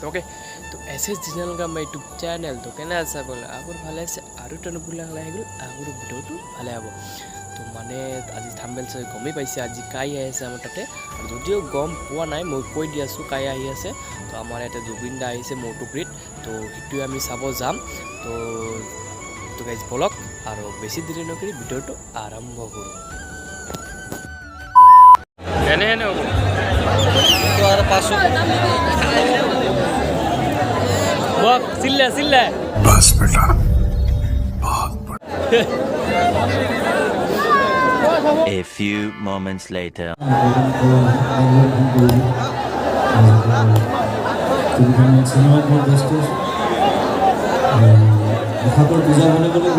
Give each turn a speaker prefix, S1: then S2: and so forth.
S1: तो ओके तो ऐसे चैनल का मैं यूट्यूब चैनल तो केने आसा बोले आगर भाले से आरो टन बुला लागल आगर भिडिओ तो भाले आबो तो माने आज थाम्बनेल से गमই পাইছে আজি কাই আছে আমার তাতে আর যদিও গম পোৱা নাই মই কৈ দি আছো কাই আহি আছে তো আমাৰ এটা জুবিন দা আহিছে মৌটুকৰিত তো হিটু আমি চাব যাম তো তো গাইজ বলক আৰু বেছি দেৰি নকৰি ভিডিওটো আৰম্ভ কৰো এনে এনে হ'ব তো আর 500 বক চিল্লা চিল্লা
S2: बस बेटा बहुत बड़ा
S3: A few moments later.
S4: ঠাকুর পূজা মনে করে